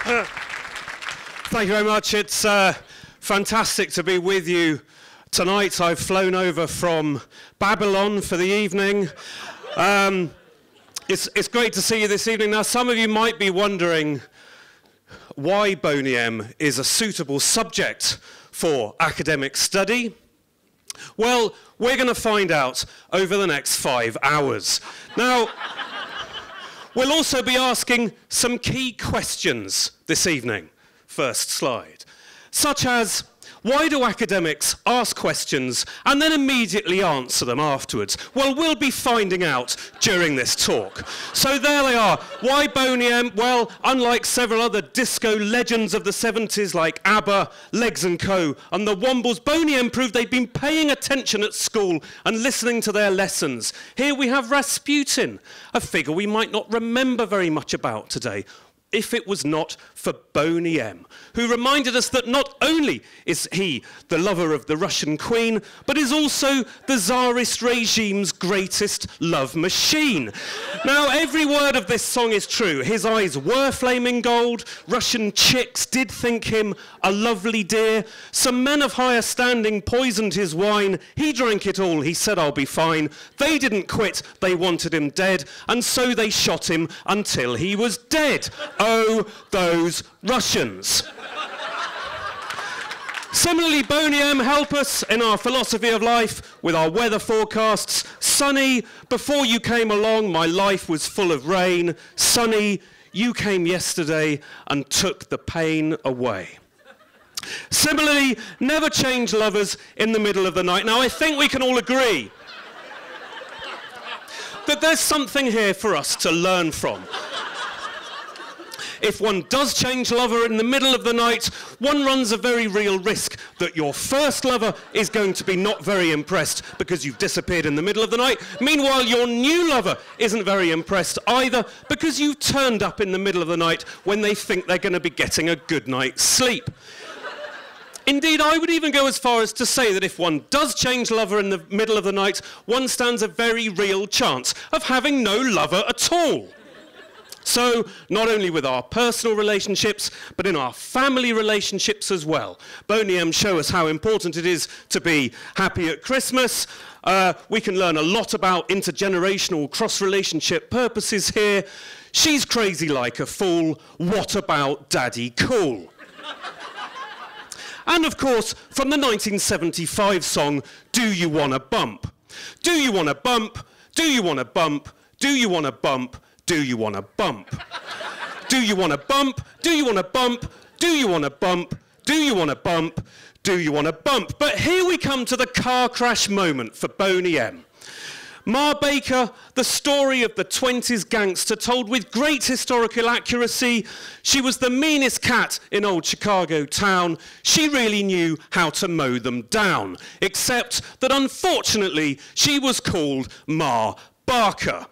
Thank you very much. It's fantastic to be with you tonight. I've flown over from Babylon for the evening. It's great to see you this evening. Now, some of you might be wondering why Boney M is a suitable subject for academic study. Well, we're going to find out over the next 5 hours. Now, we'll also be asking some key questions this evening. First slide. Such as, why do academics ask questions and then immediately answer them afterwards? Well, we'll be finding out during this talk. So there they are. Why Boney M? Well, unlike several other disco legends of the 70s like ABBA, Legs & Co. and the Wombles, Boney M proved they'd been paying attention at school and listening to their lessons. Here we have Rasputin, a figure we might not remember very much about today, if it was not for Boney M, who reminded us that not only is he the lover of the Russian Queen, but is also the Tsarist regime's greatest love machine. Now, every word of this song is true. His eyes were flaming gold. Russian chicks did think him a lovely dear. Some men of higher standing poisoned his wine. He drank it all. He said, I'll be fine. They didn't quit. They wanted him dead. And so they shot him until he was dead. Oh, those Russians. Similarly, Boney M help us in our philosophy of life with our weather forecasts. Sunny, before you came along, my life was full of rain. Sunny, you came yesterday and took the pain away. Similarly, never change lovers in the middle of the night. Now, I think we can all agree that there's something here for us to learn from. If one does change lover in the middle of the night, one runs a very real risk that your first lover is going to be not very impressed because you've disappeared in the middle of the night. Meanwhile, your new lover isn't very impressed either because you've turned up in the middle of the night when they think they're going to be getting a good night's sleep. Indeed, I would even go as far as to say that if one does change lover in the middle of the night, one stands a very real chance of having no lover at all. So, not only with our personal relationships, but in our family relationships as well. Boney M show us how important it is to be happy at Christmas. We can learn a lot about intergenerational cross-relationship purposes here. She's crazy like a fool. What about Daddy Cool? And of course, from the 1975 song, Do You Wanna Bump? Do you wanna bump? Do you wanna bump? Do you wanna bump? Do you want to bump? Do you want to bump? Do you want to bump? Do you want to bump? Do you want to bump? Do you want to bump? But here we come to the car crash moment for Boney M. Ma Baker, the story of the 20s gangster told with great historical accuracy. She was the meanest cat in old Chicago town. She really knew how to mow them down. Except that unfortunately, she was called Ma Barker.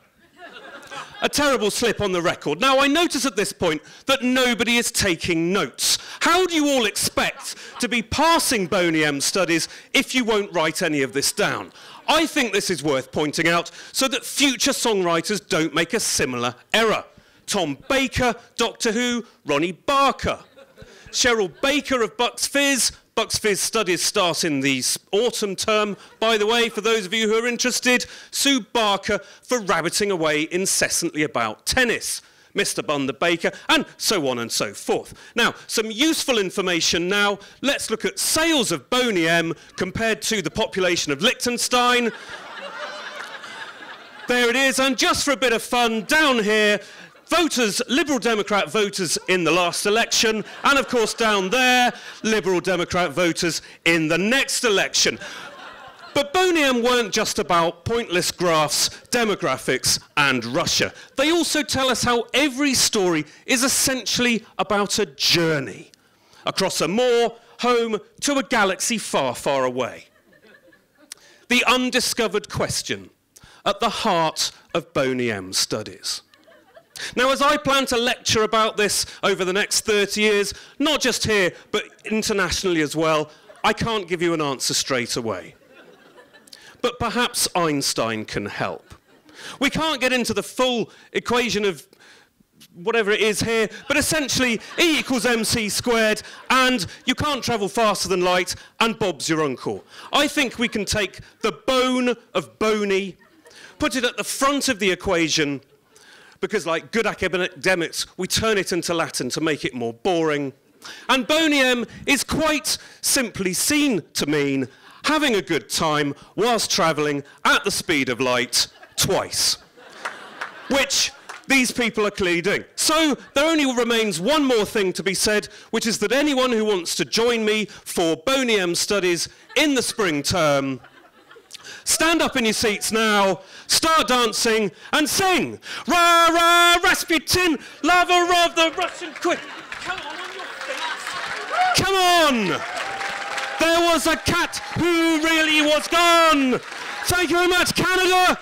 A terrible slip on the record. Now, I notice at this point that nobody is taking notes. How do you all expect to be passing Boney M studies if you won't write any of this down? I think this is worth pointing out so that future songwriters don't make a similar error. Tom Baker, Doctor Who, Ronnie Barker. Cheryl Baker of Bucks Fizz. Bucks Fizz studies start in the autumn term. By the way, for those of you who are interested, Sue Barker for rabbiting away incessantly about tennis. Mr. Bun the Baker, and so on and so forth. Now, some useful information now. Let's look at sales of Boney M compared to the population of Liechtenstein. There it is, and just for a bit of fun, down here, voters, Liberal Democrat voters in the last election, and of course down there, Liberal Democrat voters in the next election. But Boney M weren't just about pointless graphs, demographics, and Russia. They also tell us how every story is essentially about a journey across a moor, home to a galaxy far, far away. The undiscovered question at the heart of Boney M's studies. Now, as I plan to lecture about this over the next 30 years, not just here, but internationally as well, I can't give you an answer straight away. But perhaps Einstein can help. We can't get into the full equation of whatever it is here, but essentially E equals MC squared, and you can't travel faster than light, and Bob's your uncle. I think we can take the bone of Boney, put it at the front of the equation, because like good academics, we turn it into Latin to make it more boring. And Boney M is quite simply seen to mean having a good time whilst travelling at the speed of light twice, which these people are clearly doing. So there only remains one more thing to be said, which is that anyone who wants to join me for Boney M studies in the spring term, stand up in your seats now, start dancing, and sing. Ra ra Rasputin, lover of the Russian queen. Come on your feet. Come on. There was a cat who really was gone. Thank you very much, Canada.